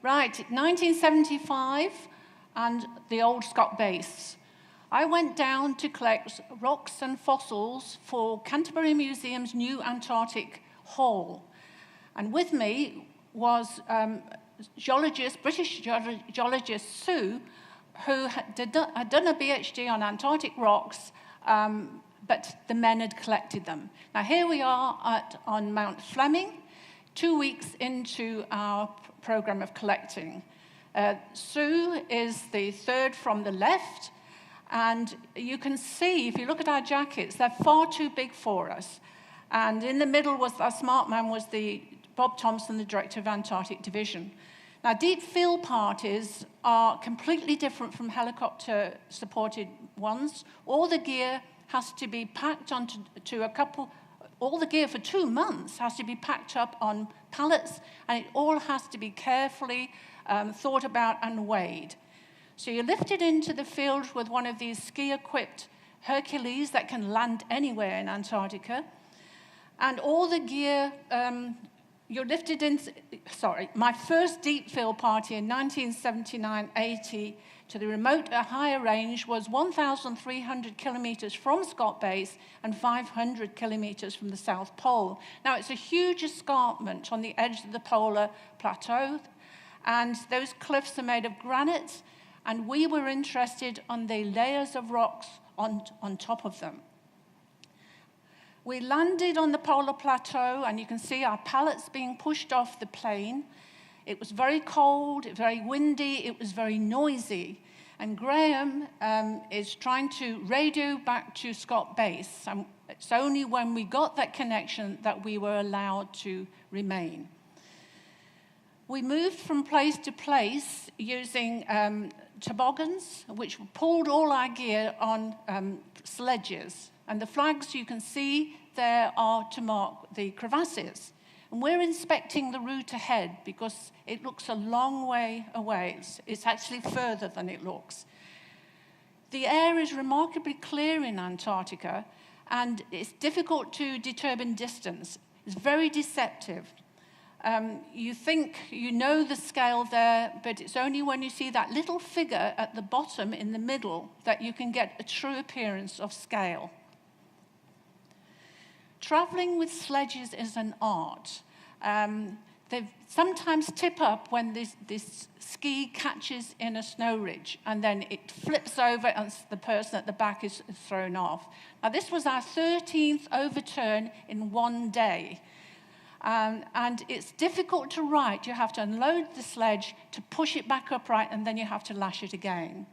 Right, 1975 and the old Scott base. I went down to collect rocks and fossils for Canterbury Museum's new Antarctic hall. And with me was British geologist Sue, who had done a PhD on Antarctic rocks, but the men had collected them. Now here we are on Mount Fleming, 2 weeks into our program of collecting. Sue is the third from the left, and you can see, if you look at our jackets, they're far too big for us. And in the middle was our smart man, was Bob Thompson, the director of Antarctic Division. Now, deep field parties are completely different from helicopter-supported ones. All the gear has to be packed onto all the gear for 2 months has to be packed up on pallets, and it all has to be carefully thought about and weighed. So you're lifted into the field with one of these ski-equipped Hercules that can land anywhere in Antarctica, and all the gear, you're lifted in, my first deep field party in 1979-80 to the remote higher range was 1,300 kilometers from Scott Base and 500 kilometers from the South Pole. Now, it's a huge escarpment on the edge of the polar plateau, and those cliffs are made of granite, and we were interested on the layers of rocks on top of them. We landed on the polar plateau, and you can see our pallets being pushed off the plane. It was very cold, very windy, it was very noisy. And Graham is trying to radio back to Scott Base. And it's only when we got that connection that we were allowed to remain. We moved from place to place using toboggans, which pulled all our gear on sledges. And the flags you can see there are to mark the crevasses. And we're inspecting the route ahead because it looks a long way away. It's actually further than it looks. The air is remarkably clear in Antarctica, and it's difficult to determine distance. It's very deceptive. You think you know the scale there, but it's only when you see that little figure at the bottom in the middle that you can get a true appearance of scale. Traveling with sledges is an art. They sometimes tip up when this ski catches in a snow ridge, and then it flips over and the person at the back is thrown off. Now, this was our 13th overturn in one day. And it's difficult to right. You have to unload the sledge to push it back upright, and then you have to lash it again.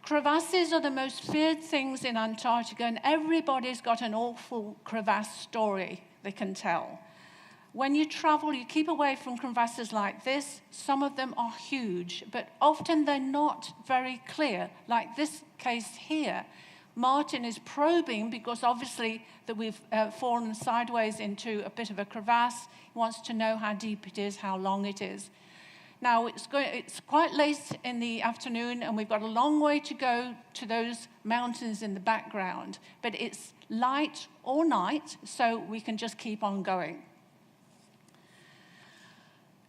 Crevasses are the most feared things in Antarctica, and everybody's got an awful crevasse story they can tell. When you travel, you keep away from crevasses like this. Some of them are huge, but often they're not very clear, like this case here. Martin is probing because obviously that we've fallen sideways into a bit of a crevasse. He wants to know how deep it is, how long it is. Now, it's quite late in the afternoon, and we've got a long way to go to those mountains in the background. But it's light all night, so we can just keep on going.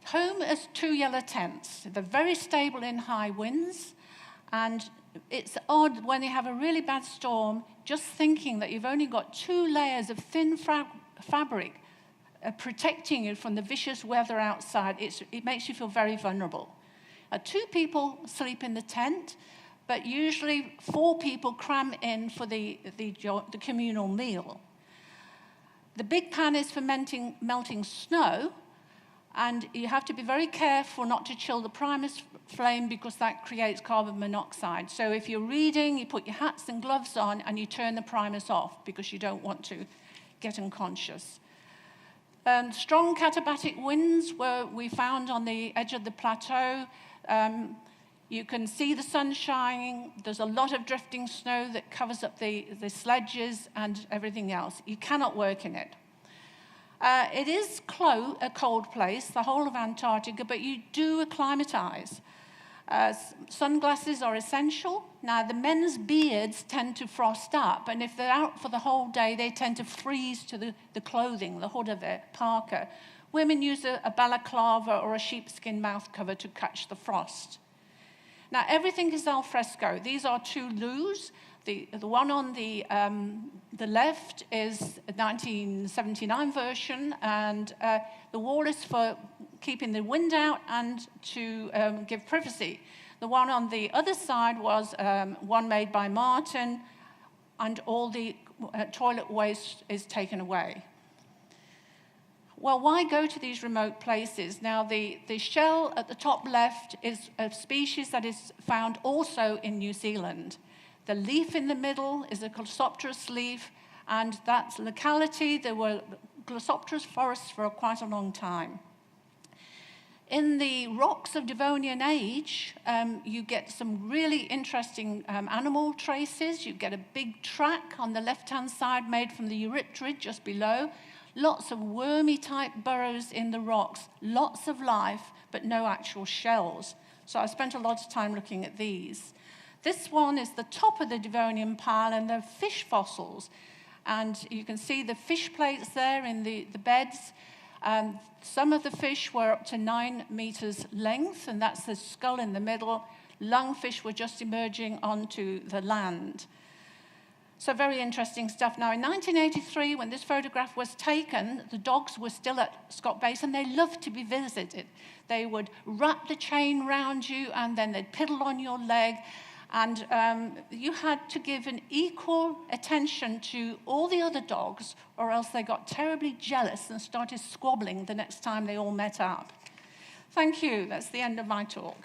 Home is 2 yellow tents. They're very stable in high winds, and it's odd when you have a really bad storm, just thinking that you've only got 2 layers of thin fabric protecting you from the vicious weather outside. It makes you feel very vulnerable. 2 people sleep in the tent, but usually 4 people cram in for the communal meal. The big pan is for melting snow, and you have to be very careful not to chill the primus flame because that creates carbon monoxide. So if you're reading, you put your hats and gloves on and you turn the primus off because you don't want to get unconscious. Strong katabatic winds we found on the edge of the plateau. You can see the sun shining. There's a lot of drifting snow that covers up the sledges and everything else. You cannot work in it. It is a cold place, the whole of Antarctica, but you do acclimatize. Sunglasses are essential. Now, the men's beards tend to frost up, and if they're out for the whole day, they tend to freeze to the clothing, the hood of their parka. Women use a balaclava or a sheepskin mouth cover to catch the frost. Now, everything is al fresco. These are 2 loos. The one on the left is a 1979 version, and the wall is for keeping the wind out and to give privacy. The one on the other side was one made by Martin, and all the toilet waste is taken away. Well, why go to these remote places? Now, the shell at the top left is a species that is found also in New Zealand. The leaf in the middle is a Glossopteris leaf, and that locality, there were Glossopteris forests for quite a long time. In the rocks of Devonian age, you get some really interesting animal traces. You get a big track on the left-hand side made from the Eurypterid just below. Lots of wormy-type burrows in the rocks, lots of life, but no actual shells. So I spent a lot of time looking at these. This one is the top of the Devonian pile, and they're fish fossils. And you can see the fish plates there in the beds. Some of the fish were up to 9 meters length, and that's the skull in the middle. Lungfish were just emerging onto the land. So very interesting stuff. Now, in 1983, when this photograph was taken, the dogs were still at Scott Base, and they loved to be visited. They would wrap the chain round you, and then they'd piddle on your leg. And you had to give an equal attention to all the other dogs, or else they got terribly jealous and started squabbling the next time they all met up. Thank you. That's the end of my talk.